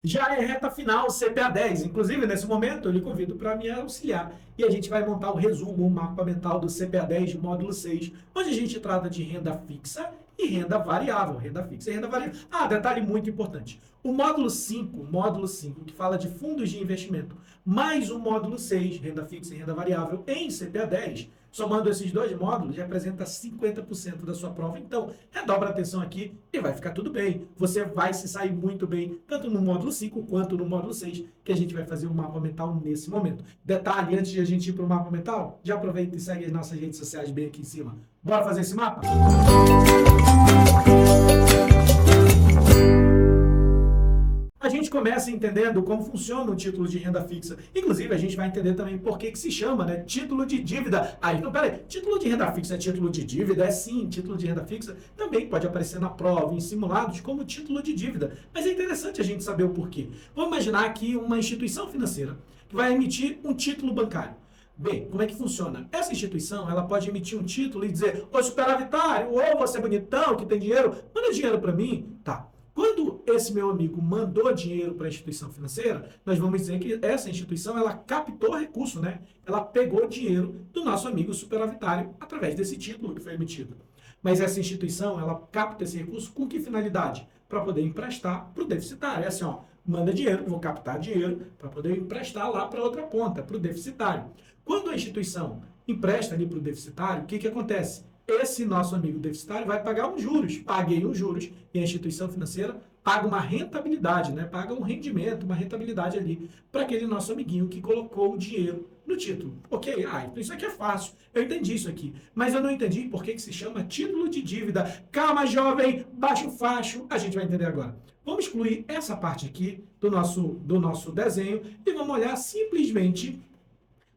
Já é reta final CPA 10. Inclusive, nesse momento, eu lhe convido para me auxiliar. E a gente vai montar o resumo, o mapa mental do CPA 10 de módulo 6, onde a gente trata de renda fixa e renda variável. Renda fixa e renda variável. Ah, detalhe muito importante. O módulo 5, que fala de fundos de investimento, mais o módulo 6, renda fixa e renda variável, em CPA 10, somando esses dois módulos, representa 50% da sua prova. Então, redobra a atenção aqui e vai ficar tudo bem. Você vai se sair muito bem, tanto no módulo 5 quanto no módulo 6, que a gente vai fazer um mapa mental nesse momento. Detalhe, antes de a gente ir para o mapa mental, já aproveita e segue as nossas redes sociais bem aqui em cima. Bora fazer esse mapa? A gente começa entendendo como funciona o título de renda fixa. Inclusive, a gente vai entender também por que se chama, né, título de dívida. Aí, então, peraí, título de renda fixa é título de dívida? É sim, título de renda fixa também pode aparecer na prova, em simulados, como título de dívida. Mas é interessante a gente saber o porquê. Vamos imaginar aqui uma instituição financeira que vai emitir um título bancário. Bem, como é que funciona? Essa instituição, ela pode emitir um título e dizer: ô superavitário, ô você bonitão que tem dinheiro, manda dinheiro para mim. Tá. Quando esse meu amigo mandou dinheiro para a instituição financeira, nós vamos dizer que essa instituição, ela captou recurso, né? Ela pegou dinheiro do nosso amigo superavitário através desse título que foi emitido. Mas essa instituição, ela capta esse recurso com que finalidade? Para poder emprestar para o deficitário. É assim, ó, manda dinheiro, vou captar dinheiro para poder emprestar lá para outra ponta, para o deficitário. Quando a instituição empresta ali para o deficitário, o que acontece? Esse nosso amigo deficitário vai pagar uns juros. Paguei os juros e a instituição financeira paga uma rentabilidade, né? Paga um rendimento, uma rentabilidade ali para aquele nosso amiguinho que colocou o dinheiro no título. Ok, então isso aqui é fácil. Eu entendi isso aqui. Mas eu não entendi por que se chama título de dívida. Calma, jovem, baixa o facho. A gente vai entender agora. Vamos excluir essa parte aqui do nosso desenho e vamos olhar simplesmente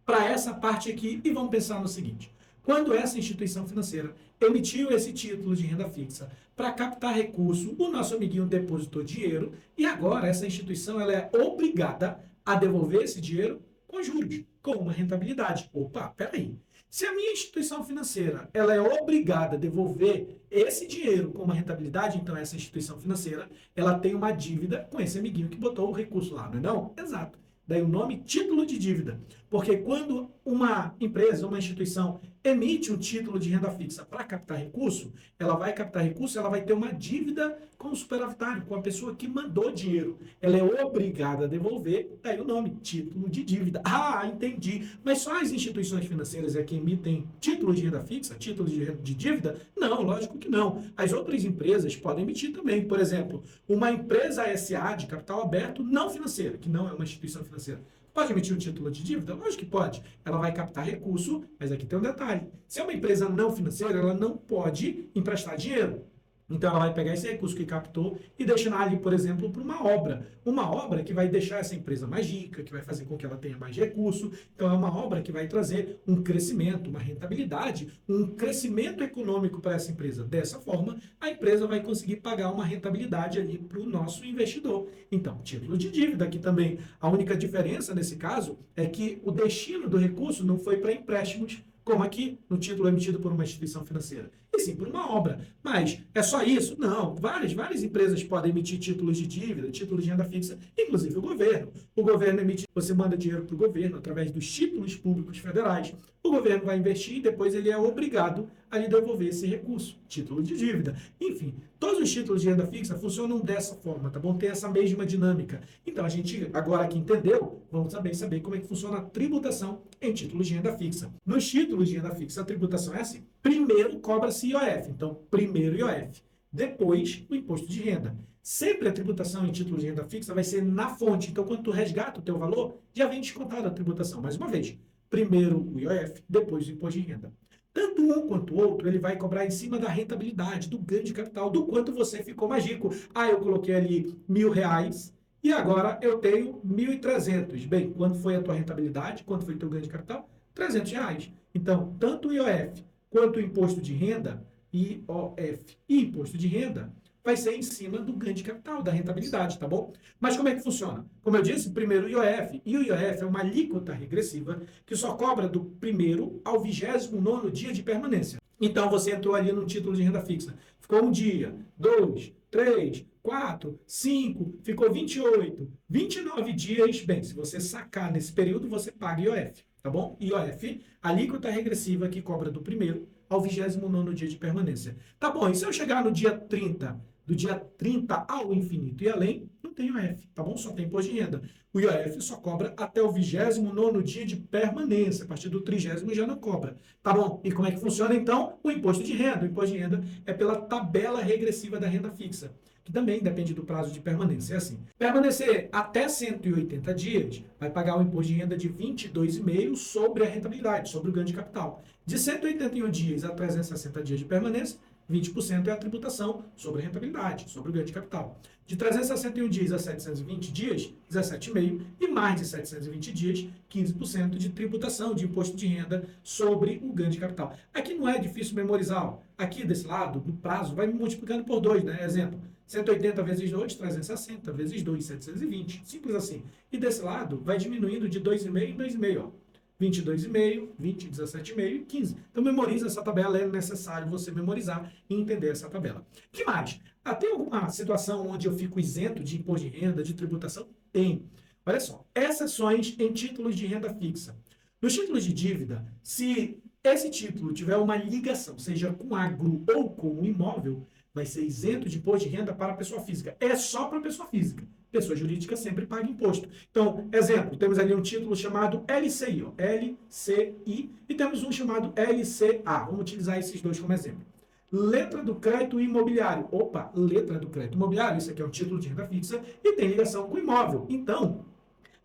para essa parte aqui e vamos pensar no seguinte. Quando essa instituição financeira emitiu esse título de renda fixa para captar recurso, o nosso amiguinho depositou dinheiro e agora essa instituição ela é obrigada a devolver esse dinheiro com juros, com uma rentabilidade. Opa, peraí. Se a minha instituição financeira ela é obrigada a devolver esse dinheiro com uma rentabilidade, então essa instituição financeira ela tem uma dívida com esse amiguinho que botou o recurso lá, não é não? Exato. Daí o nome título de dívida. Porque quando uma empresa, uma instituição emite um título de renda fixa para captar recurso, ela vai captar recurso, ela vai ter uma dívida com o superavitário, com a pessoa que mandou dinheiro. Ela é obrigada a devolver, daí o nome, título de dívida. Ah, entendi. Mas só as instituições financeiras é que emitem título de renda fixa, título de dívida? Não, lógico que não. As outras empresas podem emitir também. Por exemplo, uma empresa SA de capital aberto não financeira, que não é uma instituição financeira, pode emitir um título de dívida? Lógico que pode. Ela vai captar recurso, mas aqui tem um detalhe. Se é uma empresa não financeira, ela não pode emprestar dinheiro. Então, ela vai pegar esse recurso que captou e destinar ali, por exemplo, para uma obra. Uma obra que vai deixar essa empresa mais rica, que vai fazer com que ela tenha mais recurso. Então, é uma obra que vai trazer um crescimento, uma rentabilidade, um crescimento econômico para essa empresa. Dessa forma, a empresa vai conseguir pagar uma rentabilidade ali para o nosso investidor. Então, título de dívida aqui também. A única diferença nesse caso é que o destino do recurso não foi para empréstimos, como aqui no título emitido por uma instituição financeira, e sim por uma obra. Mas é só isso? Não. Várias empresas podem emitir títulos de dívida, títulos de renda fixa, inclusive o governo. O governo emite, você manda dinheiro para o governo através dos títulos públicos federais. O governo vai investir e depois ele é obrigado a lhe devolver esse recurso, título de dívida. Enfim, todos os títulos de renda fixa funcionam dessa forma, tá bom? Tem essa mesma dinâmica. Então, a gente, agora que entendeu, vamos saber como é que funciona a tributação em títulos de renda fixa. Nos títulos de renda fixa, a tributação é assim. Primeiro cobra-se IOF, então, primeiro IOF. Depois, o imposto de renda. Sempre a tributação em títulos de renda fixa vai ser na fonte. Então, quando tu resgata o teu valor, já vem descontado a tributação. Mais uma vez, primeiro o IOF, depois o imposto de renda. Tanto um quanto o outro, ele vai cobrar em cima da rentabilidade, do ganho de capital, do quanto você ficou mais rico. Ah, eu coloquei ali R$ 1.000 e agora eu tenho 1.300. Bem, quando foi a tua rentabilidade? Quanto foi o teu ganho de capital? R$ 300. Então, tanto o IOF quanto o imposto de renda, IOF e imposto de renda, vai ser em cima do ganho de capital, da rentabilidade, tá bom? Mas como é que funciona? Como eu disse, primeiro o IOF. E o IOF é uma alíquota regressiva que só cobra do primeiro ao 29º dia de permanência. Então, você entrou ali no título de renda fixa. Ficou um dia, 2, 3, 4, 5, ficou 28, 29 dias. Bem, se você sacar nesse período, você paga IOF, tá bom? IOF, alíquota regressiva que cobra do primeiro ao 29º dia de permanência. Tá bom, e se eu chegar no dia 30, do dia 30 ao infinito e além, não tem IOF, tá bom? Só tem imposto de renda. O IOF só cobra até o 29º dia de permanência. A partir do 30º já não cobra, tá bom? E como é que funciona, então, o imposto de renda? O imposto de renda é pela tabela regressiva da renda fixa, que também depende do prazo de permanência. É assim, permanecer até 180 dias, vai pagar o imposto de renda de 22,5% sobre a rentabilidade, sobre o ganho de capital. De 181 dias a 360 dias de permanência, 20% é a tributação sobre a rentabilidade, sobre o ganho de capital. De 361 dias a 720 dias, 17,5%, e mais de 720 dias, 15% de tributação de imposto de renda sobre o ganho de capital. Aqui não é difícil memorizar. Ó. Aqui desse lado, no prazo, vai multiplicando por 2, né? Exemplo, 180 vezes 2, 360 vezes 2, 720. Simples assim. E desse lado, vai diminuindo de 2,5 em 2,5, ó. 22,5, 20, 17,5 e 15. Então, memoriza essa tabela, é necessário você memorizar e entender essa tabela. O que mais? Tem alguma situação onde eu fico isento de imposto de renda, de tributação? Tem. Olha só, exceções em títulos de renda fixa. Nos títulos de dívida, se esse título tiver uma ligação, seja com agro ou com imóvel, vai ser isento de imposto de renda para a pessoa física. É só para a pessoa física. Pessoa jurídica sempre paga imposto. Então, exemplo, temos ali um título chamado LCI, ó, LCI, e temos um chamado LCA. Vamos utilizar esses dois como exemplo. Letra do crédito imobiliário. Opa, letra do crédito imobiliário. Isso aqui é um título de renda fixa e tem ligação com imóvel. Então,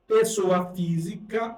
pessoa física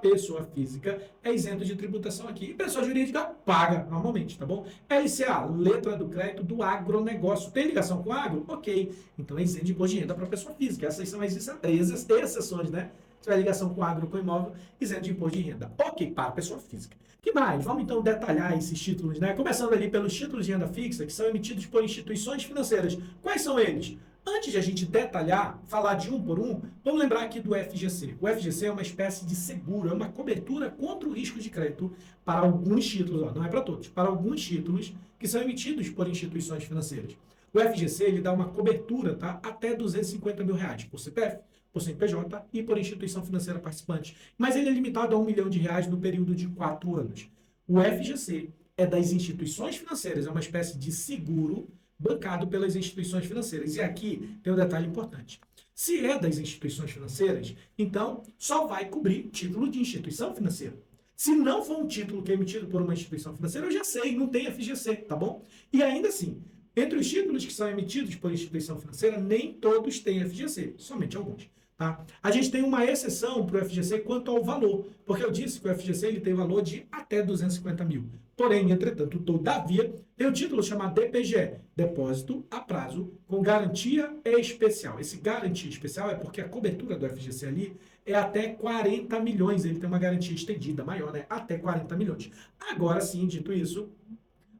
é isento de tributação aqui. E pessoa jurídica paga normalmente, tá bom? LCA, letra do crédito do agronegócio. Tem ligação com agro? Ok. Então é isento de imposto de renda para pessoa física. Essas são as exceções, né? Se tiver ligação com agro ou com imóvel, isento de imposto de renda. Ok, para pessoa física. O que mais? Vamos então detalhar esses títulos, né? Começando ali pelos títulos de renda fixa, que são emitidos por instituições financeiras. Quais são eles? Antes de a gente detalhar, falar de um por um, vamos lembrar aqui do FGC. O FGC é uma espécie de seguro, é uma cobertura contra o risco de crédito para alguns títulos, ó, não é para todos, para alguns títulos que são emitidos por instituições financeiras. O FGC ele dá uma cobertura, tá, até R$250 mil por CPF, por CNPJ e por instituição financeira participante. Mas ele é limitado a R$1 milhão no período de 4 anos. O FGC é das instituições financeiras, é uma espécie de seguro bancado pelas instituições financeiras. E aqui tem um detalhe importante. Se é das instituições financeiras, então só vai cobrir título de instituição financeira. Se não for um título que é emitido por uma instituição financeira, eu já sei, não tem FGC, tá bom? E ainda assim, entre os títulos que são emitidos por instituição financeira, nem todos têm FGC, somente alguns. Tá? A gente tem uma exceção para o FGC quanto ao valor, porque eu disse que o FGC ele tem valor de até 250 mil. Porém, entretanto, todavia, tem um título chamado DPGE, Depósito a Prazo com Garantia Especial. Esse garantia especial é porque a cobertura do FGC ali é até 40 milhões, ele tem uma garantia estendida maior, né? Até 40 milhões. Agora sim, dito isso,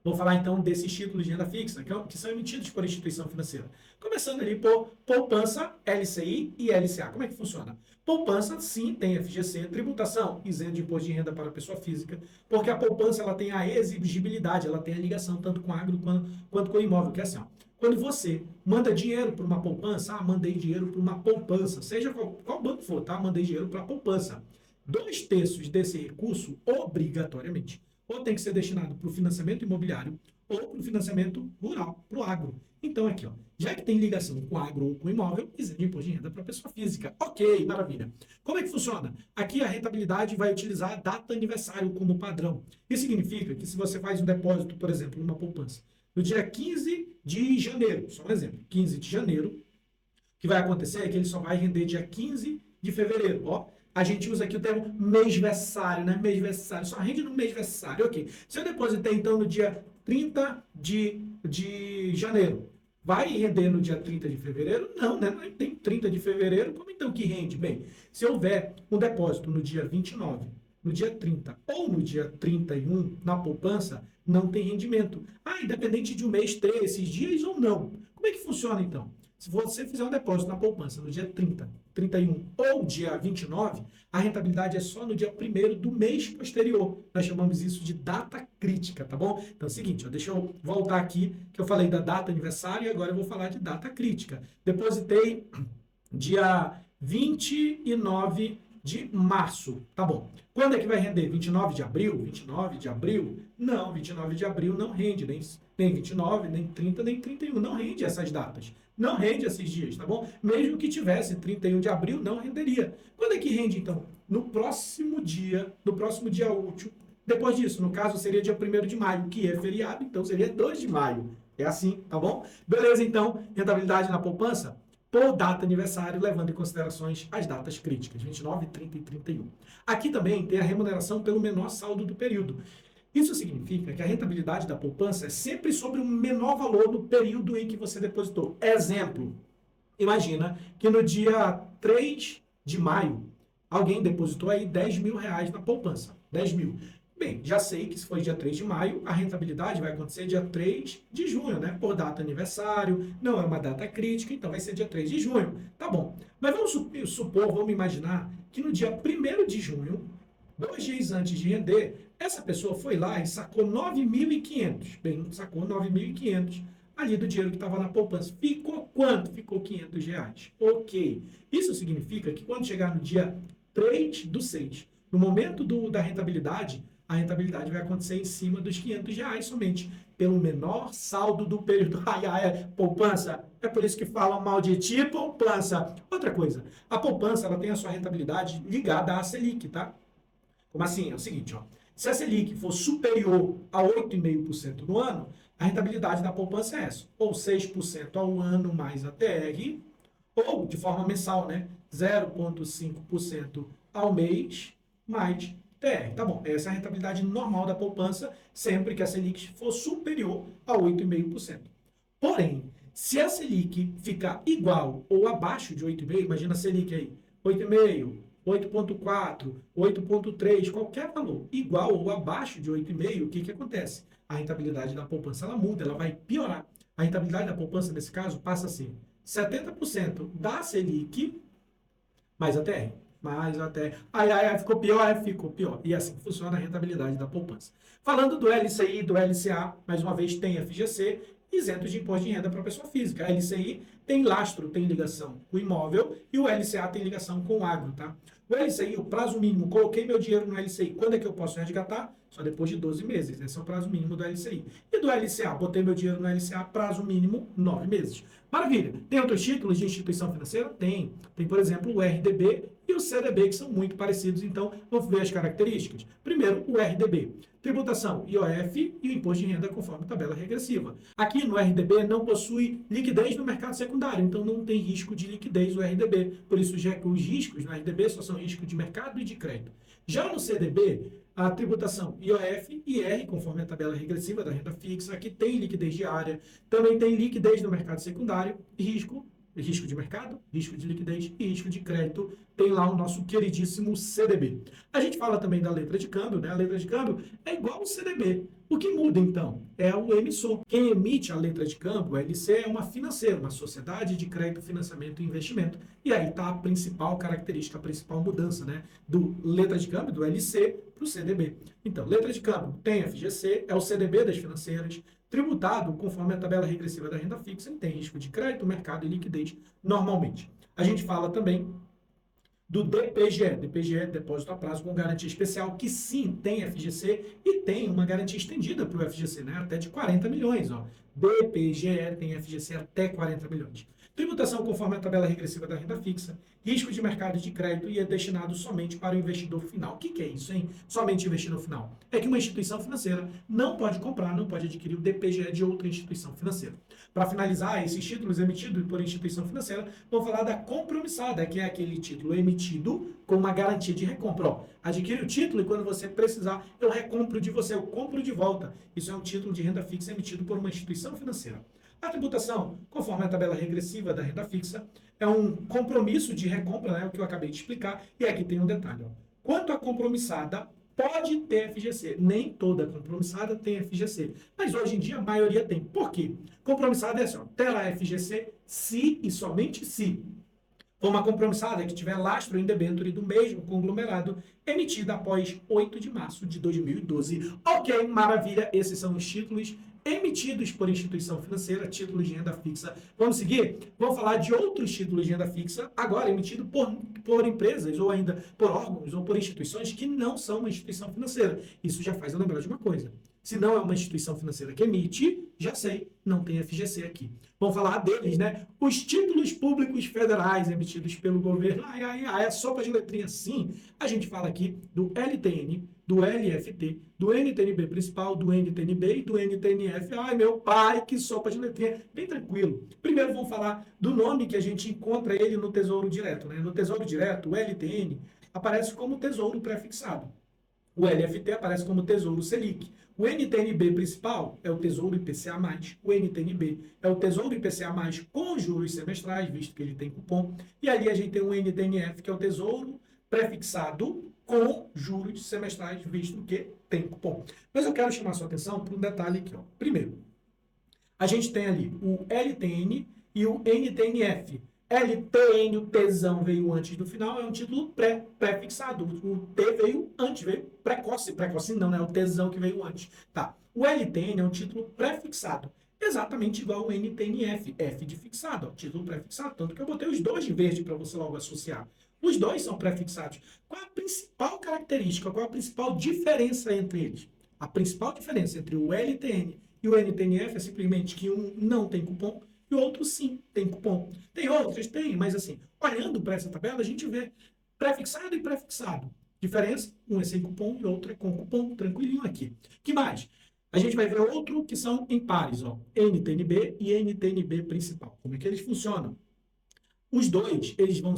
vou falar então desses títulos de renda fixa que são emitidos por instituição financeira. Começando ali por poupança, LCI e LCA. Como é que funciona? Poupança, sim, tem FGC, tributação, isento de imposto de renda para a pessoa física, porque a poupança ela tem a exigibilidade, ela tem a ligação tanto com agro quanto com o imóvel, que é assim, ó. Quando você manda dinheiro para uma poupança, mandei dinheiro para uma poupança, seja qual banco for, tá? Mandei dinheiro para a poupança. 2/3 desse recurso, obrigatoriamente, ou tem que ser destinado para o financiamento imobiliário ou para o financiamento rural, para o agro. Então, aqui, ó, já que tem ligação com agro ou com imóvel, isento de imposto de renda para a pessoa física. Ok, maravilha. Como é que funciona? Aqui a rentabilidade vai utilizar a data aniversário como padrão. Isso significa que se você faz um depósito, por exemplo, numa poupança, no dia 15 de janeiro, só um exemplo, 15 de janeiro, o que vai acontecer é que ele só vai render dia 15 de fevereiro, ó. A gente usa aqui o termo mêsversário, né? Mêsversário, só rende no mêsversário, ok. Se eu depositei, então, no dia 30 de janeiro, vai render no dia 30 de fevereiro? Não, né? Não tem 30 de fevereiro, como então que rende? Bem, se houver um depósito no dia 29, no dia 30 ou no dia 31 na poupança, não tem rendimento. Independente de um mês ter esses dias ou não. Como é que funciona, então? Se você fizer um depósito na poupança no dia 30, 31 ou dia 29, a rentabilidade é só no dia 1º do mês posterior. Nós chamamos isso de data crítica, tá bom? Então é o seguinte, ó, deixa eu voltar aqui, que eu falei da data aniversário e agora eu vou falar de data crítica. Depositei dia 29 de março, tá bom. Quando é que vai render? 29 de abril? 29 de abril? Não, 29 de abril não rende, nem 29, nem 30, nem 31, não rende essas datas. Não rende esses dias, tá bom? Mesmo que tivesse 31 de abril, não renderia. Quando é que rende, então? No próximo dia útil. Depois disso, no caso, seria dia 1º de maio, que é feriado, então seria 2 de maio. É assim, tá bom? Beleza, então, rentabilidade na poupança? Por data aniversário, levando em considerações as datas críticas, 29, 30 e 31. Aqui também tem a remuneração pelo menor saldo do período. Isso significa que a rentabilidade da poupança é sempre sobre um menor valor no período em que você depositou. Exemplo, imagina que no dia 3 de maio, alguém depositou aí 10 mil reais na poupança. 10 mil. Bem, já sei que se for dia 3 de maio, a rentabilidade vai acontecer dia 3 de junho, né? Por data aniversário, não é uma data crítica, então vai ser dia 3 de junho. Tá bom. Mas vamos supor, vamos imaginar que no dia 1º de junho, 2 dias antes de render, essa pessoa foi lá e sacou 9.500. Bem, sacou 9.500 ali do dinheiro que estava na poupança. Ficou quanto? Ficou 500 reais. Ok. Isso significa que quando chegar no dia 3/6, no momento da rentabilidade, a rentabilidade vai acontecer em cima dos 500 reais somente, pelo menor saldo do período. Poupança. É por isso que falam mal de ti, poupança. Outra coisa, a poupança ela tem a sua rentabilidade ligada à Selic, tá? Como assim? É o seguinte, ó. Se a Selic for superior a 8,5% no ano, a rentabilidade da poupança é essa. Ou 6% ao ano mais a TR, ou de forma mensal, né? 0,5% ao mês mais TR. Tá bom, essa é a rentabilidade normal da poupança, sempre que a Selic for superior a 8,5%. Porém, se a Selic ficar igual ou abaixo de 8,5%, imagina a Selic aí, 8,5%, 8,4, 8,3, qualquer valor igual ou abaixo de 8,5, o que acontece? A rentabilidade da poupança ela muda, ela vai piorar. A rentabilidade da poupança, nesse caso, passa a ser 70% da Selic mais a TR. Mais até. Ficou pior, ficou pior. E assim funciona a rentabilidade da poupança. Falando do LCI e do LCA, mais uma vez tem FGC, isento de imposto de renda para a pessoa física. A LCI tem lastro, tem ligação com o imóvel, e o LCA tem ligação com o agro, tá? O LCI, o prazo mínimo, coloquei meu dinheiro no LCI. Quando é que eu posso resgatar? Só depois de 12 meses. Esse é o prazo mínimo do LCI. E do LCA? Botei meu dinheiro no LCA, prazo mínimo 9 meses. Maravilha. Tem outros títulos de instituição financeira? Tem. Tem, por exemplo, o RDB e o CDB, que são muito parecidos. Então, vamos ver as características. Primeiro, o RDB. Tributação, IOF e o imposto de renda conforme tabela regressiva. Aqui no RDB não possui liquidez no mercado secundário, então não tem risco de liquidez o RDB. Por isso, já que os riscos no RDB só são risco de mercado e de crédito. Já no CDB, a tributação IOF e IR, conforme a tabela regressiva da renda fixa, aqui tem liquidez diária, também tem liquidez no mercado secundário, risco de mercado, risco de liquidez e risco de crédito. Tem lá o nosso queridíssimo CDB. A gente fala também da letra de câmbio, né? A letra de câmbio é igual ao CDB. O que muda, então, é o emissor. Quem emite a letra de câmbio, a LC, é uma financeira, uma sociedade de crédito, financiamento e investimento. E aí está a principal característica, a principal mudança, né? Do letra de câmbio, do LC, para o CDB. Então, letra de câmbio tem FGC, é o CDB das financeiras, tributado conforme a tabela regressiva da renda fixa, e tem risco de crédito, mercado e liquidez normalmente. A gente fala também do DPGE. DPGE é depósito a prazo com garantia especial, que sim, tem FGC e tem uma garantia estendida para o FGC, né? Até de 40 milhões. Ó. DPGE tem FGC até 40 milhões. Tributação conforme a tabela regressiva da renda fixa, risco de mercado de crédito e é destinado somente para o investidor final. O que é isso, hein? Somente investidor final. É que uma instituição financeira não pode comprar, não pode adquirir o DPGE de outra instituição financeira. Para finalizar, esses títulos emitidos por instituição financeira, vou falar da compromissada, que é aquele título emitido com uma garantia de recompra. Ó, adquire o título e quando você precisar, eu recompro de você, eu compro de volta. Isso é um título de renda fixa emitido por uma instituição financeira. A tributação, conforme a tabela regressiva da renda fixa, é um compromisso de recompra, né, o que eu acabei de explicar, e aqui tem um detalhe. Ó. Quanto à compromissada, pode ter FGC. Nem toda compromissada tem FGC, mas hoje em dia a maioria tem. Por quê? Compromissada é assim, ó, terá FGC se e somente se for uma compromissada que tiver lastro em debênture do mesmo conglomerado emitida após 8 de março de 2012. Ok, maravilha, esses são os títulos emitidos por instituição financeira, títulos de renda fixa. Vamos seguir? Vamos falar de outros títulos de renda fixa, agora emitidos por empresas, ou ainda por órgãos, ou por instituições que não são uma instituição financeira. Isso já faz eu lembrar de uma coisa. Se não é uma instituição financeira que emite, já sei, não tem FGC aqui. Vamos falar deles, né? Os títulos públicos federais emitidos pelo governo. É sopa de letrinha, sim. A gente fala aqui do LTN, do LFT, do NTNB principal, do NTNB e do NTNF. Ai, meu pai, que sopa de letrinha. Bem tranquilo. Primeiro vamos falar do nome que a gente encontra ele no Tesouro Direto, né? No Tesouro Direto, o LTN aparece como Tesouro Prefixado. O LFT aparece como Tesouro Selic. O NTNB principal é o Tesouro IPCA+. O NTNB é o Tesouro IPCA+, com juros semestrais, visto que ele tem cupom. E ali a gente tem o NTNF, que é o Tesouro Prefixado com juros semestrais, visto que tem cupom. Mas eu quero chamar a sua atenção para um detalhe aqui. Ó. Primeiro, a gente tem ali o LTN e o NTNF. LTN, o Tzão veio antes do final, é um título pré-fixado. O T veio antes, veio precoce. Precoce não, né? O Tzão que veio antes. Tá. O LTN é um título pré-fixado. Exatamente igual ao NTNF. F de fixado, ó, título pré-fixado. Tanto que eu botei os dois de verde para você logo associar. Os dois são pré-fixados. Qual a principal característica, qual a principal diferença entre eles? A principal diferença entre o LTN e o NTNF é simplesmente que um não tem cupom e o outro sim tem cupom. Tem outras? Tem, mas assim, olhando para essa tabela, a gente vê prefixado e prefixado. Diferença, um é sem cupom e o outro é com cupom, tranquilinho aqui. Que mais? A gente vai ver outro que são em pares, ó, NTNB e NTNB principal. Como é que eles funcionam? Os dois, eles vão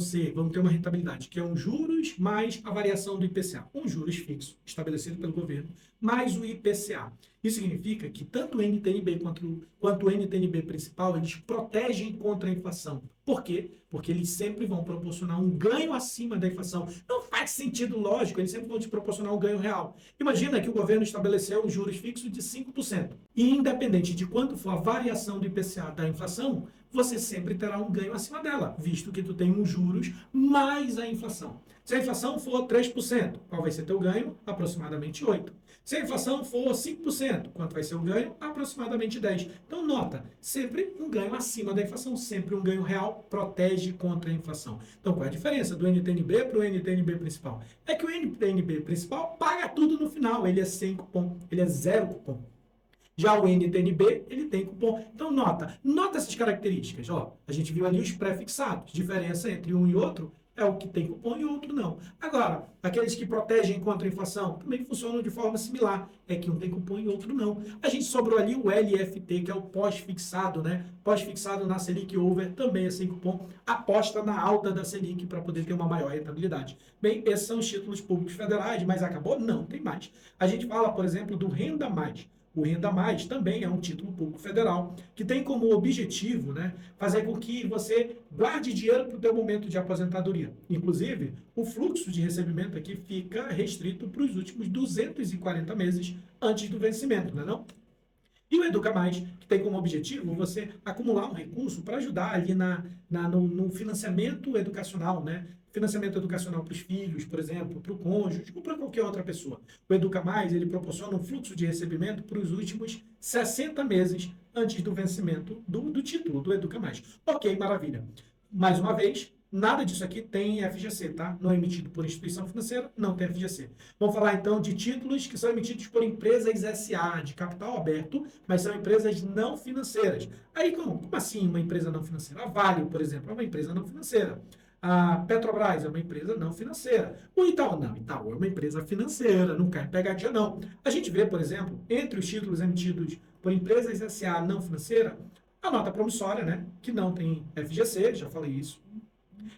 ter uma rentabilidade, que é um juros mais a variação do IPCA. Um juros fixo, estabelecido pelo governo, mais o IPCA. Isso significa que tanto o NTNB quanto o NTNB principal, eles protegem contra a inflação. Por quê? Porque eles sempre vão proporcionar um ganho acima da inflação. Não faz sentido lógico, eles sempre vão te proporcionar um ganho real. Imagina que o governo estabeleceu um juros fixo de 5%. E independente de quanto for a variação do IPCA da inflação, você sempre terá um ganho acima dela, visto que tu tem um juros mais a inflação. Se a inflação for 3%, qual vai ser teu ganho? Aproximadamente 8%. Se a inflação for 5%, quanto vai ser o ganho? Aproximadamente 10%. Então, nota, sempre um ganho acima da inflação, sempre um ganho real, protege contra a inflação. Então, qual é a diferença do NTNB para o NTNB principal? É que o NTNB principal paga tudo no final, ele é sem cupom, ele é zero cupom. Já o NTNB, ele tem cupom. Então, nota essas características. Ó, a gente viu ali os prefixados. Diferença entre um e outro é o que tem cupom e o outro não. Agora, aqueles que protegem contra a inflação também funcionam de forma similar. É que um tem cupom e o outro não. A gente sobrou ali o LFT, que é o pós-fixado, né? Pós-fixado na Selic Over, também é sem cupom. Aposta na alta da Selic para poder ter uma maior rentabilidade. Bem, esses são os títulos públicos federais, mas acabou? Não, tem mais. A gente fala, por exemplo, do Renda Mais. O Renda Mais também é um título público federal que tem como objetivo, né, fazer com que você guarde dinheiro para o teu momento de aposentadoria. Inclusive, o fluxo de recebimento aqui fica restrito para os últimos 240 meses antes do vencimento, não é não? E o Educa Mais, que tem como objetivo você acumular um recurso para ajudar ali no financiamento educacional, né? Financiamento educacional para os filhos, por exemplo, para o cônjuge ou para qualquer outra pessoa. O Educa Mais, ele proporciona um fluxo de recebimento para os últimos 60 meses antes do vencimento do título do Educa Mais. Ok, maravilha. Mais uma vez, nada disso aqui tem FGC, tá? Não é emitido por instituição financeira, não tem FGC. Vamos falar então de títulos que são emitidos por empresas SA, de capital aberto, mas são empresas não financeiras. Aí, como assim uma empresa não financeira? A Vale, por exemplo, é uma empresa não financeira. A Petrobras é uma empresa não financeira. O Itaú, não. Itaú é uma empresa financeira, não cai em pegadinha, não. A gente vê, por exemplo, entre os títulos emitidos por empresas SA não financeira, a nota promissória, né, que não tem FGC, já falei isso.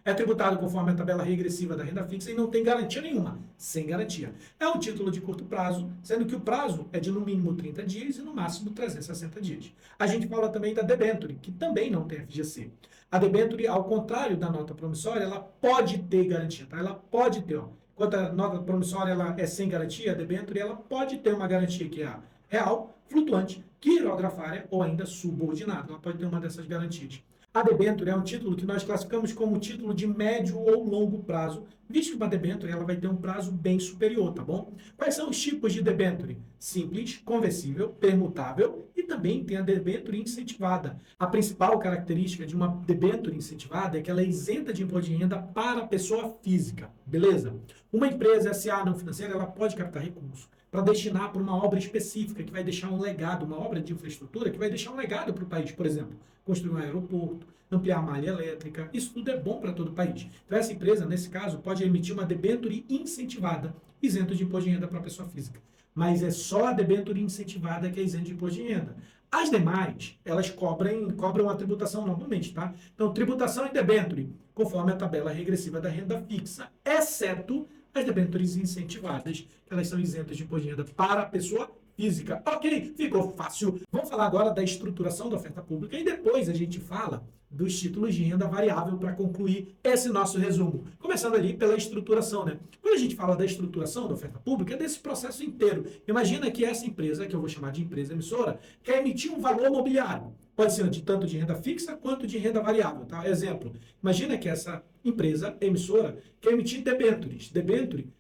É tributado conforme a tabela regressiva da renda fixa e não tem garantia nenhuma, sem garantia. É um título de curto prazo, sendo que o prazo é de no mínimo 30 dias e no máximo 360 dias. A gente fala também da debênture, que também não tem FGC. A debênture, ao contrário da nota promissória, ela pode ter garantia, tá? Ela pode ter, ó. Enquanto a nota promissória ela é sem garantia, a debênture ela pode ter uma garantia que é a real, flutuante, quirografária ou ainda subordinada. Ela pode ter uma dessas garantias. A debênture é um título que nós classificamos como título de médio ou longo prazo, visto que uma debênture ela vai ter um prazo bem superior, tá bom? Quais são os tipos de debênture? Simples, conversível, permutável e também tem a debênture incentivada. A principal característica de uma debênture incentivada é que ela é isenta de imposto de renda para a pessoa física, beleza? Uma empresa SA não financeira ela pode captar recursos para destinar para uma obra específica que vai deixar um legado, uma obra de infraestrutura que vai deixar um legado para o país, por exemplo, construir um aeroporto, ampliar a malha elétrica, isso tudo é bom para todo o país. Então essa empresa, nesse caso, pode emitir uma debênture incentivada, isento de imposto de renda para a pessoa física. Mas é só a debênture incentivada que é isenta de imposto de renda. As demais, elas cobram a tributação normalmente, tá? Então, tributação em debênture, conforme a tabela regressiva da renda fixa, exceto as debêntures incentivadas, que elas são isentas de imposto de renda para a pessoa física. Ok, ficou fácil. Vamos falar agora da estruturação da oferta pública e depois a gente fala dos títulos de renda variável para concluir esse nosso resumo. Começando ali pela estruturação, né? Quando a gente fala da estruturação da oferta pública, é desse processo inteiro. Imagina que essa empresa, que eu vou chamar de empresa emissora, quer emitir um valor mobiliário. Pode ser de tanto de renda fixa quanto de renda variável, tá? Exemplo, imagina que essa empresa emissora quer emitir debêntures. Debênture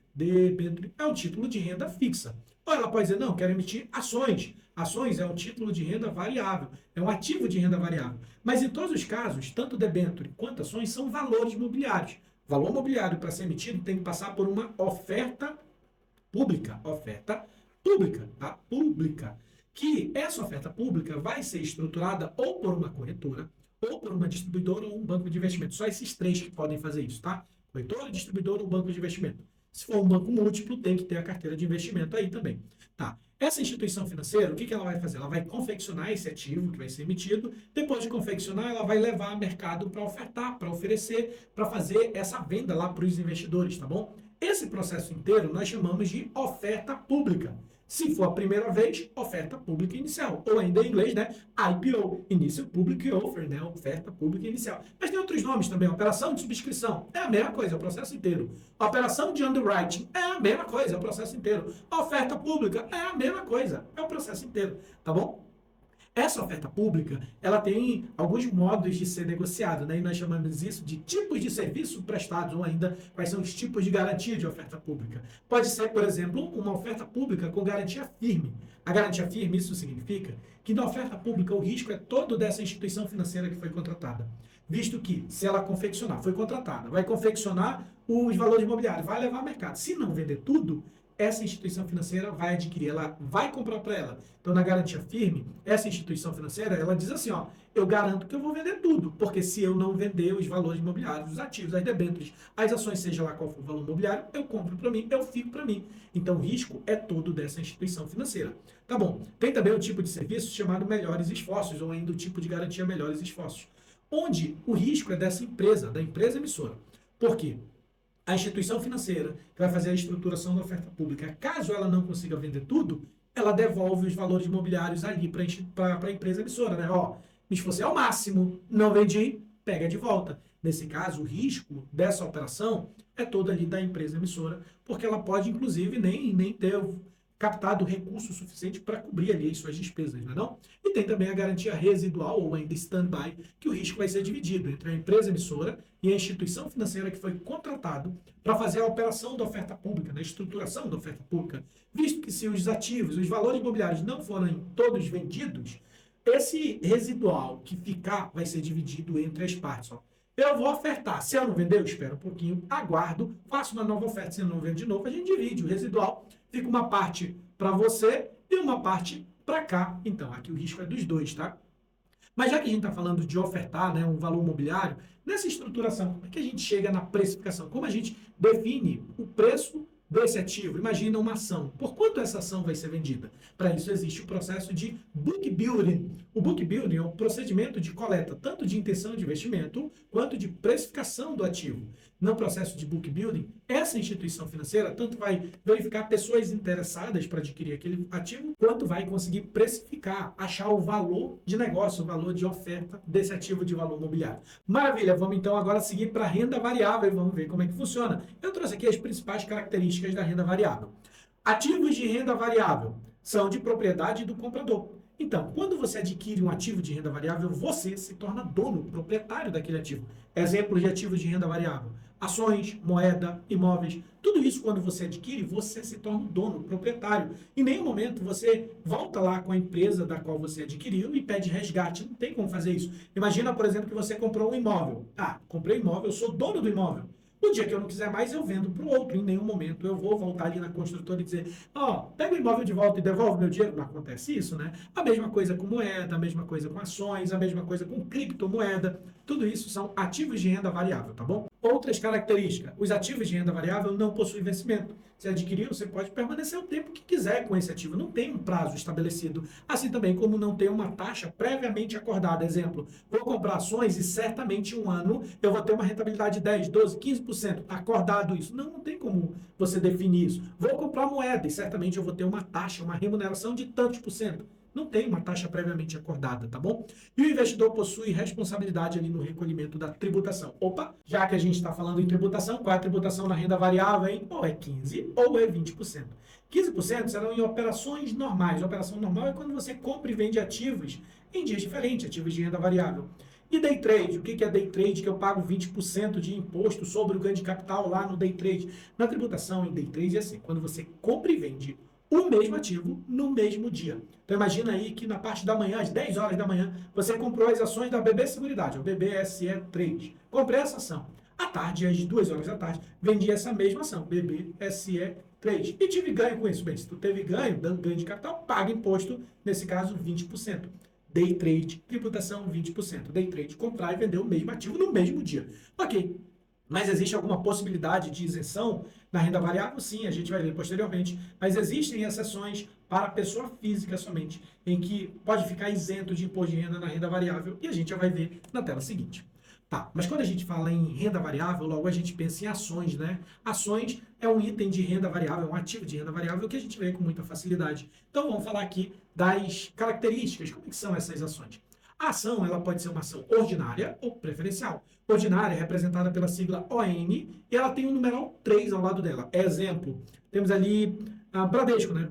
é um título de renda fixa. Ou ela pode dizer, não, quero emitir ações. Ações é um título de renda variável, é um ativo de renda variável. Mas em todos os casos, tanto debênture quanto ações são valores mobiliários. Valor mobiliário para ser emitido tem que passar por uma oferta pública. Oferta pública, tá? Pública. Que essa oferta pública vai ser estruturada ou por uma corretora, ou por uma distribuidora ou um banco de investimento. Só esses três que podem fazer isso, tá? Corretora, distribuidora ou banco de investimento. Se for um banco múltiplo, tem que ter a carteira de investimento aí também. Tá. Essa instituição financeira, o que ela vai fazer? Ela vai confeccionar esse ativo que vai ser emitido. Depois de confeccionar, ela vai levar ao mercado para ofertar, para oferecer, para fazer essa venda lá para os investidores, tá bom? Esse processo inteiro nós chamamos de oferta pública. Se for a primeira vez, oferta pública inicial. Ou ainda em inglês, né? IPO, Initial Public Offer, né? Oferta pública inicial. Mas tem outros nomes também. Operação de subscrição. É a mesma coisa, é o processo inteiro. Operação de underwriting. É a mesma coisa, é o processo inteiro. Oferta pública. É a mesma coisa, é o processo inteiro. Tá bom? Essa oferta pública, ela tem alguns modos de ser negociada, né? E nós chamamos isso de tipos de serviço prestados, ou ainda quais são os tipos de garantia de oferta pública. Pode ser, por exemplo, uma oferta pública com garantia firme. A garantia firme, isso significa que na oferta pública o risco é todo dessa instituição financeira que foi contratada. Visto que, se ela confeccionar, foi contratada, vai confeccionar os valores imobiliários, vai levar ao mercado. Se não vender tudo, essa instituição financeira vai adquirir, ela vai comprar para ela. Então, na garantia firme, essa instituição financeira, ela diz assim, ó, eu garanto que eu vou vender tudo, porque se eu não vender os valores imobiliários, os ativos, as debêntures, as ações, seja lá qual for o valor imobiliário, eu compro para mim, eu fico para mim. Então, o risco é todo dessa instituição financeira. Tá bom. Tem também um tipo de serviço chamado melhores esforços, ou ainda o tipo de garantia melhores esforços, onde o risco é dessa empresa, da empresa emissora. Por quê? A instituição financeira que vai fazer a estruturação da oferta pública, caso ela não consiga vender tudo, ela devolve os valores imobiliários ali para a empresa emissora, né? Ó, me esforcei ao máximo, não vendi, pega de volta. Nesse caso, o risco dessa operação é todo ali da empresa emissora, porque ela pode, inclusive, nem ter captado recurso suficiente para cobrir ali as suas despesas, não é não? E tem também a garantia residual, ou ainda stand-by, que o risco vai ser dividido entre a empresa emissora e a instituição financeira que foi contratado para fazer a operação da oferta pública, na estruturação da oferta pública, visto que se os ativos, os valores imobiliários não forem todos vendidos, esse residual que ficar vai ser dividido entre as partes, ó. Eu vou ofertar. Se eu não vender, eu espero um pouquinho, aguardo, faço uma nova oferta. Se eu não vendo de novo, a gente divide o residual. Fica uma parte para você e uma parte para cá. Então, aqui o risco é dos dois, tá? Mas já que a gente está falando de ofertar, né, um valor imobiliário, nessa estruturação, como é que a gente chega na precificação? Como a gente define o preço desse ativo? Imagina uma ação. Por quanto essa ação vai ser vendida? Para isso existe o processo de book building. O book building é um procedimento de coleta tanto de intenção de investimento quanto de precificação do ativo. No processo de book building, essa instituição financeira tanto vai verificar pessoas interessadas para adquirir aquele ativo, quanto vai conseguir precificar, achar o valor de negócio, o valor de oferta desse ativo de valor imobiliário. Maravilha, vamos então agora seguir para a renda variável e vamos ver como é que funciona. Eu trouxe aqui as principais características da renda variável. Ativos de renda variável são de propriedade do comprador. Então, quando você adquire um ativo de renda variável, você se torna dono, proprietário daquele ativo. Exemplo de ativos de renda variável: ações, moeda, imóveis. Tudo isso, quando você adquire, você se torna dono, proprietário. Em nenhum momento você volta lá com a empresa da qual você adquiriu e pede resgate. Não tem como fazer isso. Imagina, por exemplo, que você comprou um imóvel. Ah, comprei um imóvel, eu sou dono do imóvel. No dia que eu não quiser mais, eu vendo para o outro. Em nenhum momento eu vou voltar ali na construtora e dizer: ó, pega o imóvel de volta e devolve meu dinheiro. Não acontece isso, né? A mesma coisa com moeda, a mesma coisa com ações, a mesma coisa com criptomoeda. Tudo isso são ativos de renda variável, tá bom? Outras características: os ativos de renda variável não possuem vencimento. Se adquiriu, você pode permanecer o tempo que quiser com esse ativo. Não tem um prazo estabelecido. Assim também como não tem uma taxa previamente acordada. Exemplo: vou comprar ações e certamente em um ano eu vou ter uma rentabilidade de 10, 12, 15%. Acordado isso. Não tem como você definir isso. Vou comprar moeda e certamente eu vou ter uma taxa, uma remuneração de tantos por cento. Não tem uma taxa previamente acordada, tá bom? E o investidor possui responsabilidade ali no recolhimento da tributação. Opa, já que a gente está falando em tributação, qual é a tributação na renda variável, hein? Ou é 15% ou é 20%. 15% serão em operações normais. Operação normal é quando você compra e vende ativos em dias diferentes, ativos de renda variável. E day trade? O que é day trade? Que eu pago 20% de imposto sobre o ganho de capital lá no day trade. Na tributação, em day trade é assim: quando você compra e vende o mesmo ativo no mesmo dia. Então imagina aí que na parte da manhã, às 10 horas da manhã, você comprou as ações da BB Seguridade, ou BBSE3. Comprei essa ação. À tarde, às 2 horas da tarde, vendi essa mesma ação, BBSE3. E tive ganho com isso. Bem, se tu teve ganho, dando ganho de capital, paga imposto, nesse caso, 20%. Day trade, tributação 20%. Day trade, comprar e vender o mesmo ativo no mesmo dia. Ok. Mas existe alguma possibilidade de isenção na renda variável? Sim, a gente vai ver posteriormente. Mas existem exceções para pessoa física somente, em que pode ficar isento de imposto de renda na renda variável, e a gente já vai ver na tela seguinte. Tá, mas quando a gente fala em renda variável, logo a gente pensa em ações, né? Ações é um item de renda variável, é um ativo de renda variável que a gente vê com muita facilidade. Então vamos falar aqui das características, como é que são essas ações. A ação, ela pode ser uma ação ordinária ou preferencial. Ordinária é representada pela sigla ON e ela tem o numeral 3 ao lado dela. Exemplo, temos ali a Bradesco, né?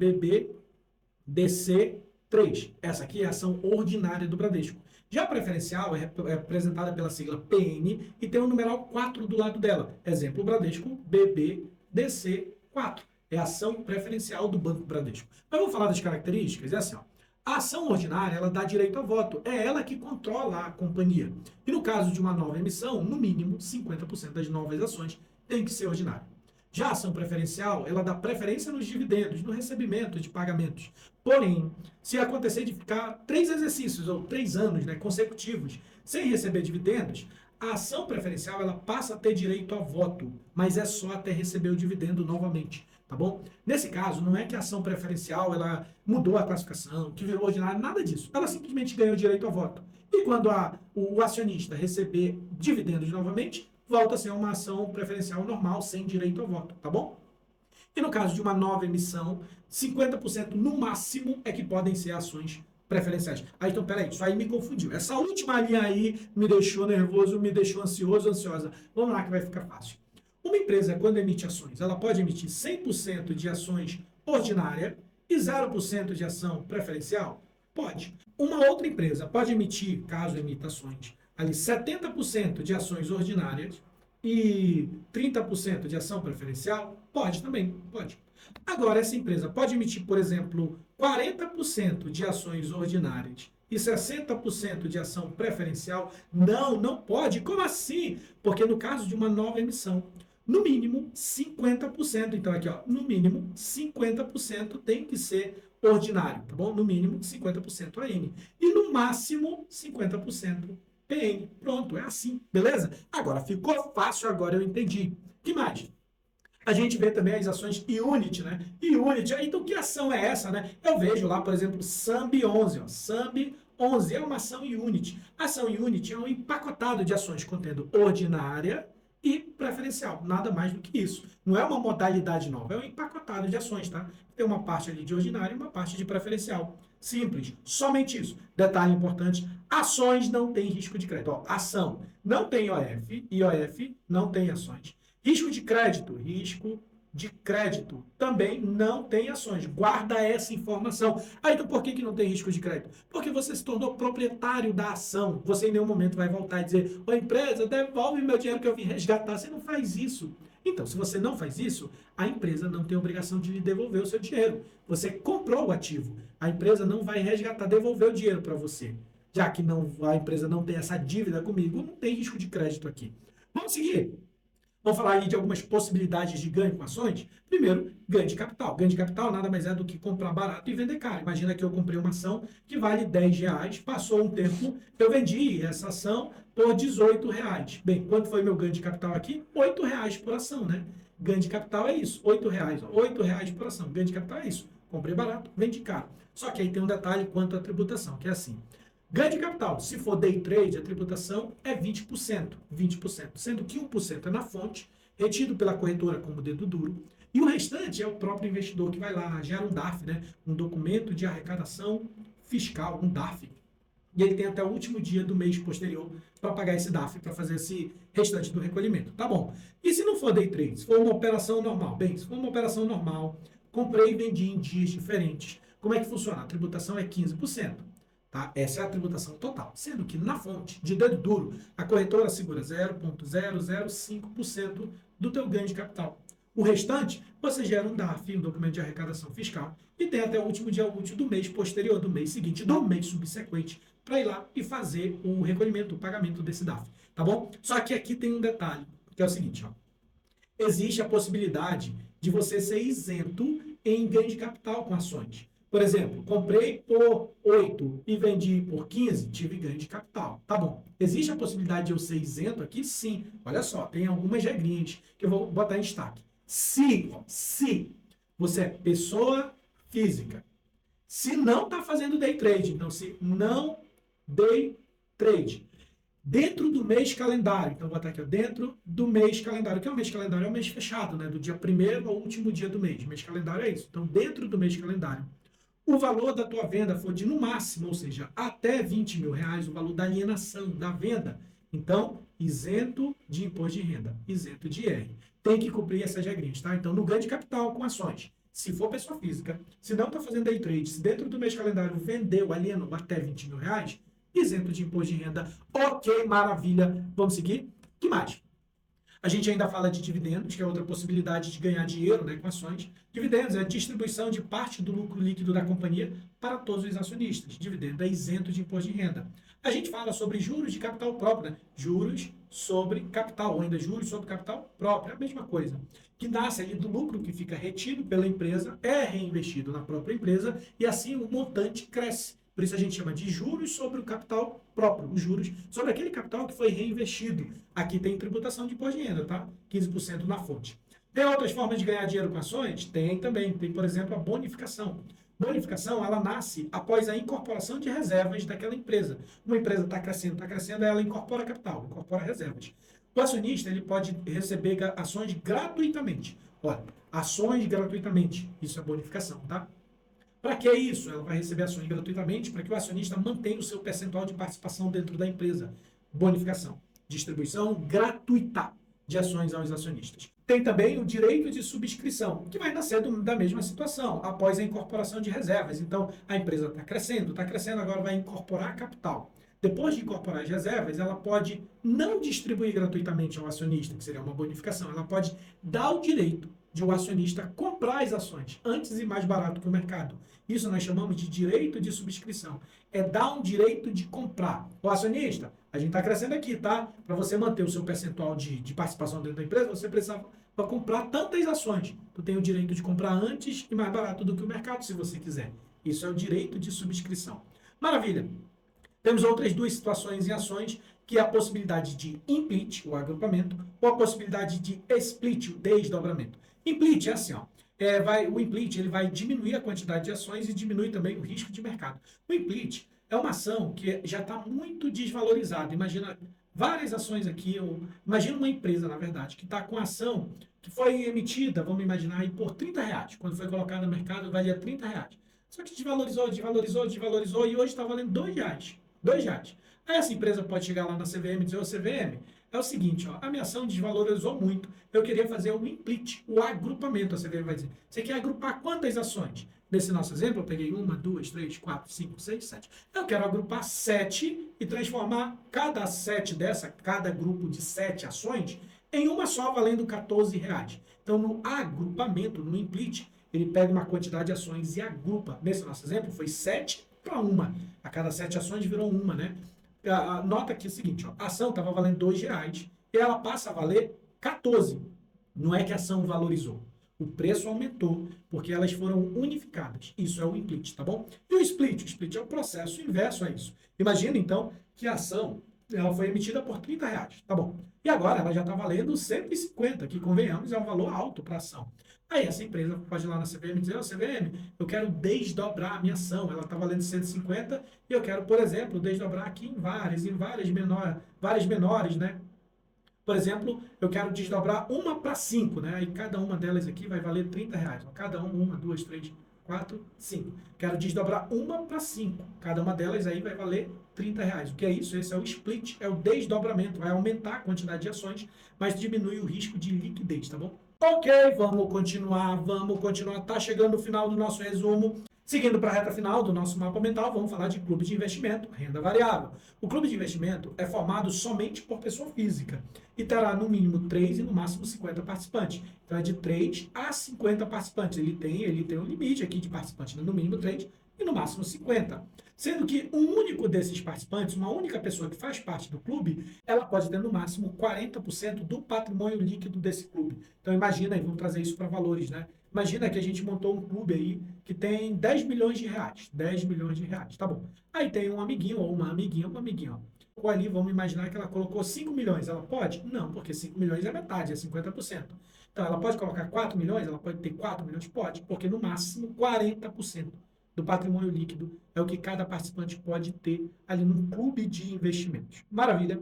BBDC3. Essa aqui é a ação ordinária do Bradesco. Já a preferencial é representada pela sigla PN e tem o numeral 4 do lado dela. Exemplo, Bradesco BBDC4. É a ação preferencial do Banco Bradesco. Mas vamos falar das características? É assim, ó. A ação ordinária, ela dá direito a voto. É ela que controla a companhia. E no caso de uma nova emissão, no mínimo 50% das novas ações tem que ser ordinária. Já a ação preferencial, ela dá preferência nos dividendos, no recebimento de pagamentos. Porém, se acontecer de ficar 3 exercícios ou 3 anos, né, consecutivos sem receber dividendos, a ação preferencial ela passa a ter direito a voto, mas é só até receber o dividendo novamente. Tá bom? Nesse caso, não é que a ação preferencial ela mudou a classificação, que virou ordinária, nada disso. Ela simplesmente ganhou direito a voto. E quando o acionista receber dividendos novamente, volta a ser uma ação preferencial normal, sem direito a voto, tá bom? E no caso de uma nova emissão, 50% no máximo é que podem ser ações preferenciais. Aí, então, peraí, isso aí me confundiu. Essa última linha aí me deixou nervoso, me deixou ansioso, ansiosa. Vamos lá que vai ficar fácil. Uma empresa, quando emite ações, ela pode emitir 100% de ações ordinária e 0% de ação preferencial? Pode. Uma outra empresa pode emitir, caso emita ações, ali 70% de ações ordinárias e 30% de ação preferencial? Pode também, pode. Agora, essa empresa pode emitir, por exemplo, 40% de ações ordinárias e 60% de ação preferencial? Não, não pode. Como assim? Porque no caso de uma nova emissão, no mínimo 50%. Então, aqui, ó, no mínimo 50% tem que ser ordinário, tá bom? No mínimo 50% AN. E no máximo 50% PN. Pronto, é assim, beleza? Agora, ficou fácil, agora eu entendi. Que mais? A gente vê também as ações Unity, né? Unity, então que ação é essa, né? Eu vejo lá, por exemplo, SAMB11, ó. SAMB11 é uma ação Unity. A ação Unity é um empacotado de ações contendo ordinária e preferencial, nada mais do que isso. Não é uma modalidade nova, é um empacotado de ações, tá? Tem uma parte ali de ordinária e uma parte de preferencial. Simples, somente isso. Detalhe importante, ações não têm risco de crédito. Ó, ação não tem IOF, IOF não tem ações. Risco de crédito, risco de crédito também não tem ações. Guarda essa informação. Ah, então por que não tem risco de crédito? Porque você se tornou proprietário da ação. Você em nenhum momento vai voltar e dizer, ô empresa, devolve meu dinheiro que eu vim resgatar. Você não faz isso. Então, se você não faz isso, a empresa não tem obrigação de lhe devolver o seu dinheiro. Você comprou o ativo. A empresa não vai resgatar, devolver o dinheiro para você. Já que a empresa não tem essa dívida comigo, não tem risco de crédito aqui. Vamos seguir. Vamos falar aí de algumas possibilidades de ganho com ações. Primeiro, ganho de capital. Ganho de capital nada mais é do que comprar barato e vender caro. Imagina que eu comprei uma ação que vale R$10, passou um tempo, eu vendi essa ação por R$18. Bem, quanto foi meu ganho de capital aqui? R$8 por ação, né? Ganho de capital é isso, R$8. R$8 por ação. Ganho de capital é isso. Comprei barato, vendi caro. Só que aí tem um detalhe quanto à tributação, que é assim. Ganho de capital, se for day trade, a tributação é 20%, sendo que 1% é na fonte, retido pela corretora como dedo duro, e o restante é o próprio investidor que vai lá, gera um DARF, né, um documento de arrecadação fiscal, um DARF, e ele tem até o último dia do mês posterior para pagar esse DARF, para fazer esse restante do recolhimento. Tá bom. E se não for day trade, se for uma operação normal? Bem, se for uma operação normal, comprei e vendi em dias diferentes, como é que funciona? A tributação é 15%. Tá? Essa é a tributação total, sendo que na fonte, de dedo duro, a corretora segura 0,005% do teu ganho de capital. O restante, você gera um DARF, um documento de arrecadação fiscal, e tem até o último dia útil do mês posterior, do mês seguinte, do mês subsequente, para ir lá e fazer o recolhimento, o pagamento desse DARF. Tá bom? Só que aqui tem um detalhe, que é o seguinte, ó. Existe a possibilidade de você ser isento em ganho de capital com ações. Por exemplo, comprei por 8 e vendi por 15, tive ganho de capital. Tá bom. Existe a possibilidade de eu ser isento aqui? Sim. Olha só, tem algumas regrinhas que eu vou botar em destaque. Se você é pessoa física, se não está fazendo day trade, então se não day trade, dentro do mês calendário, então vou botar aqui, ó, dentro do mês calendário. O que é o mês calendário? É o mês fechado, né? Do dia 1º ao último dia do mês. Mês calendário é isso. Então, dentro do mês calendário, o valor da tua venda for de no máximo, ou seja, até R$20 mil, o valor da alienação, da venda. Então, isento de imposto de renda, isento de IR. Tem que cumprir essas regrinhas, tá? Então, no ganho de capital com ações, se for pessoa física, se não está fazendo day trade, se dentro do mês calendário vendeu, alienou até R$20 mil, isento de imposto de renda. Ok, maravilha. Vamos seguir? Que mais? A gente ainda fala de dividendos, que é outra possibilidade de ganhar dinheiro, né, com ações. Dividendos é a distribuição de parte do lucro líquido da companhia para todos os acionistas. Dividendo é isento de imposto de renda. A gente fala sobre juros de capital próprio, né? Juros sobre capital, ou ainda juros sobre capital próprio, é a mesma coisa. Que nasce ali do lucro que fica retido pela empresa, é reinvestido na própria empresa e assim o montante cresce. Por isso a gente chama de juros sobre o capital próprio, os juros sobre aquele capital que foi reinvestido. Aqui tem tributação de imposto de renda, tá? 15% na fonte. Tem outras formas de ganhar dinheiro com ações? Tem também. Tem, por exemplo, a bonificação. Bonificação, ela nasce após a incorporação de reservas daquela empresa. Uma empresa está crescendo, ela incorpora capital, incorpora reservas. O acionista, ele pode receber ações gratuitamente. Olha, ações gratuitamente. Isso é bonificação, tá? Para que isso? Ela vai receber ações gratuitamente para que o acionista mantenha o seu percentual de participação dentro da empresa. Bonificação. Distribuição gratuita de ações aos acionistas. Tem também o direito de subscrição, que vai nascer da mesma situação, após a incorporação de reservas. Então, a empresa está crescendo, agora vai incorporar capital. Depois de incorporar as reservas, ela pode não distribuir gratuitamente ao acionista, que seria uma bonificação. Ela pode dar o direito de o acionista comprar as ações antes e mais barato que o mercado. Isso nós chamamos de direito de subscrição. É dar um direito de comprar. O acionista, a gente está crescendo aqui, tá? Para você manter o seu percentual de participação dentro da empresa, você precisa para comprar tantas ações. Tu tem o direito de comprar antes e mais barato do que o mercado, se você quiser. Isso é o direito de subscrição. Maravilha! Temos outras duas situações em ações, que é a possibilidade de implit, o agrupamento, ou a possibilidade de split, o desdobramento. Implit é assim, ó. O implit ele vai diminuir a quantidade de ações e diminui também o risco de mercado. O implit é uma ação que já está muito desvalorizada. Imagina várias ações aqui, imagina uma empresa, na verdade, que está com ação que foi emitida, vamos imaginar, aí por R$30. Quando foi colocada no mercado, valia R$30. Só que desvalorizou e hoje está valendo R$2. R$2. Aí essa empresa pode chegar lá na CVM e dizer, ô CVM, é o seguinte, ó, a minha ação desvalorizou muito, eu queria fazer um split, o agrupamento, a CVM vai dizer. Você quer agrupar quantas ações? Nesse nosso exemplo, eu peguei 1, 2, 3, 4, 5, 6, 7. Eu quero agrupar 7 e transformar cada 7 cada grupo de 7 ações, em uma só, valendo R$14. Então, no agrupamento, no split, ele pega uma quantidade de ações e agrupa. Nesse nosso exemplo, foi 7 para 1. A cada 7 ações virou 1, né? Nota aqui o seguinte, ó, a ação estava valendo R$2 e ela passa a valer 14. Não é que a ação valorizou. O preço aumentou porque elas foram unificadas. Isso é o split, tá bom? E o split? O split é o processo inverso a isso. Imagina, então, que a ação ela foi emitida por R$30, tá bom? E agora ela já está valendo 150, que convenhamos é um valor alto para a ação. Aí essa empresa pode ir lá na CVM e dizer, CVM, eu quero desdobrar a minha ação, ela está valendo 150 e eu quero, por exemplo, desdobrar aqui em várias menores, né? Por exemplo, eu quero desdobrar uma para 5, né? E cada uma delas aqui vai valer R$30. Cada uma, 2, 3, 4, 5. Quero desdobrar uma para 5. Cada uma delas aí vai valer R$30. O que é isso? Esse é o split, é o desdobramento. Vai aumentar a quantidade de ações, mas diminui o risco de liquidez, tá bom? Ok, vamos continuar. Tá chegando o final do nosso resumo. Seguindo para a reta final do nosso mapa mental, vamos falar de clube de investimento, renda variável. O clube de investimento é formado somente por pessoa física e terá no mínimo 3 e no máximo 50 participantes. Então é de 3 a 50 participantes. Ele tem um limite aqui de participantes, né? No mínimo 3 e no máximo 50. Sendo que um único desses participantes, uma única pessoa que faz parte do clube, ela pode ter no máximo 40% do patrimônio líquido desse clube. Então imagina, e vamos trazer isso para valores, né? Imagina que a gente montou um clube aí que tem 10 milhões de reais. 10 milhões de reais, tá bom. Aí tem um amiguinho ou uma amiguinha, ó. Ou ali, vamos imaginar que ela colocou 5 milhões. Ela pode? Não, porque 5 milhões é metade, é 50%. Então, ela pode colocar 4 milhões? Ela pode ter 4 milhões? Pode, porque no máximo 40% do patrimônio líquido é o que cada participante pode ter ali num clube de investimentos. Maravilha.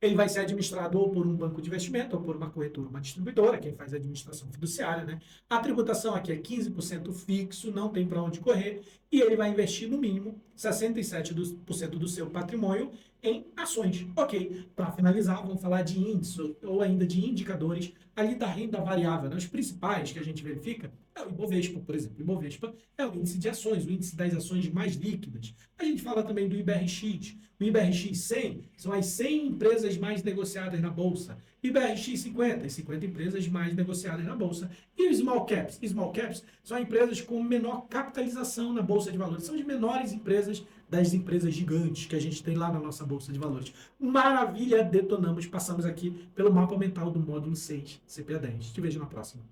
Ele vai ser administrado ou por um banco de investimento, ou por uma corretora, uma distribuidora, quem faz a administração fiduciária, né? A tributação aqui é 15% fixo, não tem para onde correr, e ele vai investir no mínimo 67% do seu patrimônio em ações. Ok, para finalizar, vamos falar de índice ou ainda de indicadores ali da renda variável, né? Os principais que a gente verifica é o Ibovespa, por exemplo. O Ibovespa é o índice de ações, o índice das ações mais líquidas. A gente fala também do IBRX. O IBRX 100 são as 100 empresas mais negociadas na Bolsa. IBRX 50, as 50 empresas mais negociadas na Bolsa. E os Small Caps? Small Caps são empresas com menor capitalização na Bolsa de Valores. São as menores empresas das empresas gigantes que a gente tem lá na nossa Bolsa de Valores. Maravilha, detonamos, passamos aqui pelo mapa mental do módulo 6, CPA 10. Te vejo na próxima.